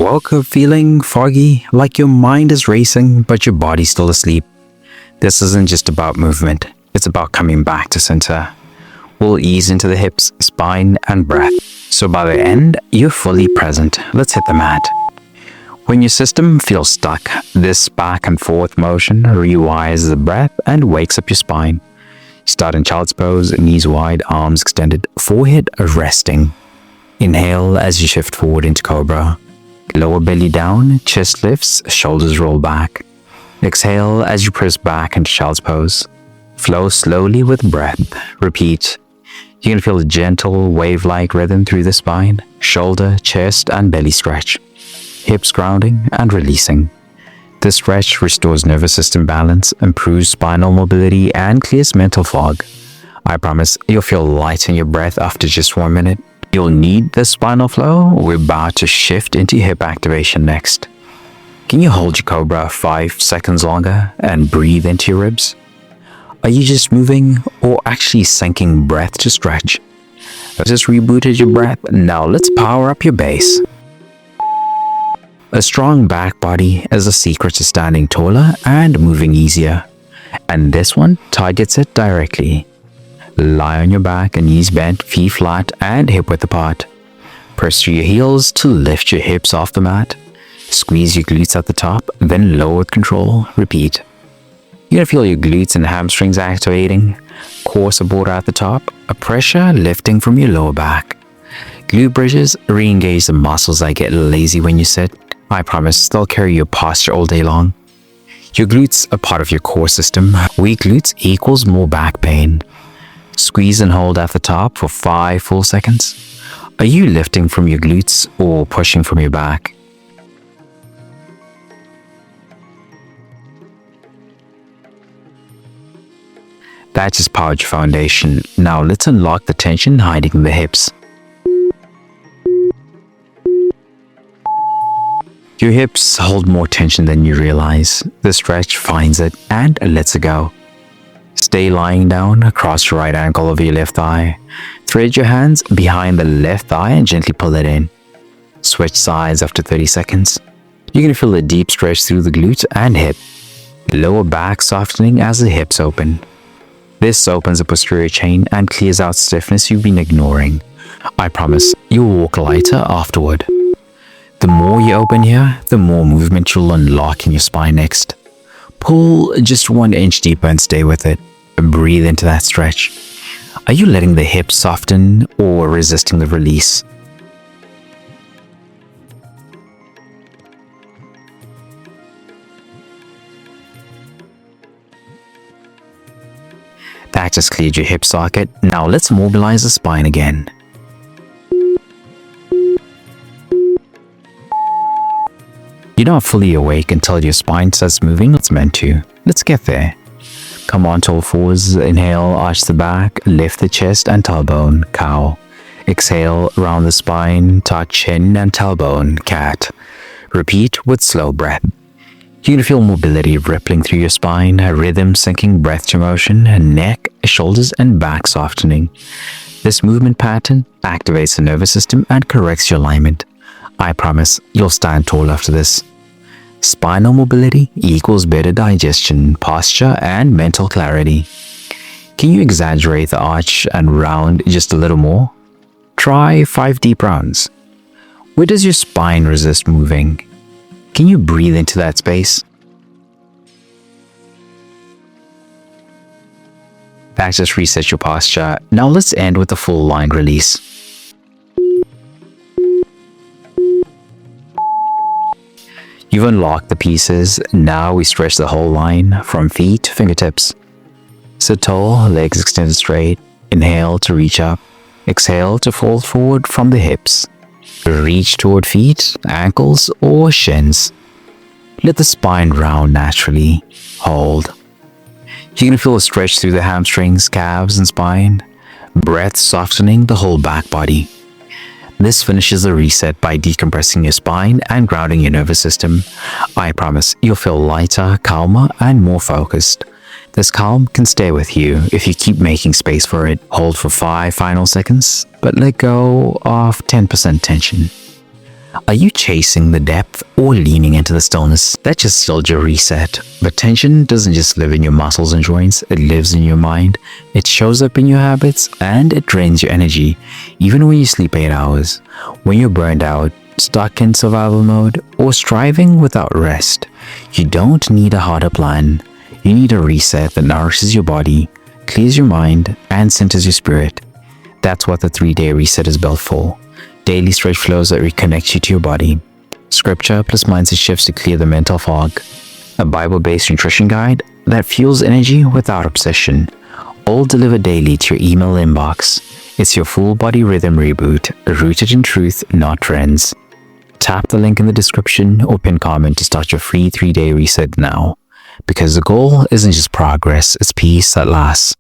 woke up feeling foggy, like your mind is racing but your body's still asleep? This isn't just about movement, it's about coming back to center. We'll ease into the hips, spine, and breath. So by the end, you're fully present. Let's hit the mat. When your system feels stuck, this back and forth motion rewires the breath and wakes up your spine. Start in child's pose, knees wide, arms extended, forehead resting. Inhale as you shift forward into cobra. Lower belly down, chest lifts, shoulders roll back. Exhale as you press back into child's pose. Flow slowly with breath. Repeat. You can feel a gentle wave-like rhythm through the spine, shoulder, chest, and belly stretch. Hips grounding and releasing. This stretch restores nervous system balance, improves spinal mobility, and clears mental fog. I promise you'll feel light in your breath after just 1 minute. You'll need the spinal flow. We're about to shift into hip activation next. Can you hold your cobra 5 seconds longer and breathe into your ribs? Are you just moving or actually sinking breath to stretch? I've just rebooted your breath. Now let's power up your base. A strong back body is the secret to standing taller and moving easier. And this one targets it directly. Lie on your back, knees bent, feet flat, and hip width apart. Press through your heels to lift your hips off the mat. Squeeze your glutes at the top, then lower with control. Repeat. You're gonna feel your glutes and hamstrings activating, core support at the top, a pressure lifting from your lower back. Glute bridges re-engage the muscles that get lazy when you sit. I promise they'll carry your posture all day long. Your glutes are part of your core system. Weak glutes equals more back pain. Squeeze and hold at the top for 5 full seconds. Are you lifting from your glutes or pushing from your back? That just powered your foundation. Now let's unlock the tension hiding in the hips. Your hips hold more tension than you realize. The stretch finds it and lets it go. Stay lying down, cross your right ankle over your left thigh. Thread your hands behind the left thigh and gently pull it in. Switch sides after 30 seconds. You're going to feel a deep stretch through the glute and hip. Lower back softening as the hips open. This opens the posterior chain and clears out stiffness you've been ignoring. I promise you'll walk lighter afterward. The more you open here, the more movement you'll unlock in your spine next. Pull just 1 inch deeper and stay with it. Breathe into that stretch. Are you letting the hips soften or resisting the release? That just cleared your hip socket. Now let's mobilize the spine again. You're not fully awake until your spine starts moving it's meant to. Let's get there. Come on to all fours. Inhale, arch the back, lift the chest and tailbone, cow. Exhale, round the spine, tuck chin and tailbone, cat. Repeat with slow breath. You're going to feel mobility rippling through your spine, a rhythm syncing breath to motion, neck, shoulders, and back softening. This movement pattern activates the nervous system and corrects your alignment. I promise you'll stand tall after this. Spinal mobility equals better digestion, posture, and mental clarity. Can you exaggerate the arch and round just a little more? Try 5 deep rounds. Where does your spine resist moving? Can you breathe into that space? That just resets your posture. Now let's end with a full line release. You've unlocked the pieces. Now we stretch the whole line from feet to fingertips. Sit tall, legs extended straight. Inhale to reach up. Exhale to fold forward from the hips. Reach toward feet, ankles, or shins. Let the spine round naturally. Hold. You're going to feel a stretch through the hamstrings, calves, and spine. Breath softening the whole back body. This finishes the reset by decompressing your spine and grounding your nervous system. I promise you'll feel lighter, calmer, and more focused. This calm can stay with you if you keep making space for it. Hold for 5 final seconds, but let go of 10% tension. Are you chasing the depth or leaning into the stillness? That's just still your reset. But tension doesn't just live in your muscles and joints, it lives in your mind. It shows up in your habits and it drains your energy, even when you sleep 8 hours. When you're burned out, stuck in survival mode, or striving without rest, you don't need a harder plan. You need a reset that nourishes your body, clears your mind, and centers your spirit. That's what the 3-day reset is built for. Daily stretch flows that reconnect you to your body. Scripture plus mindset shifts to clear the mental fog. A Bible-based nutrition guide that fuels energy without obsession. All delivered daily to your email inbox. It's your full body rhythm reboot, rooted in truth, not trends. Tap the link in the description or pin comment to start your free 3-day reset now. Because the goal isn't just progress, it's peace that lasts.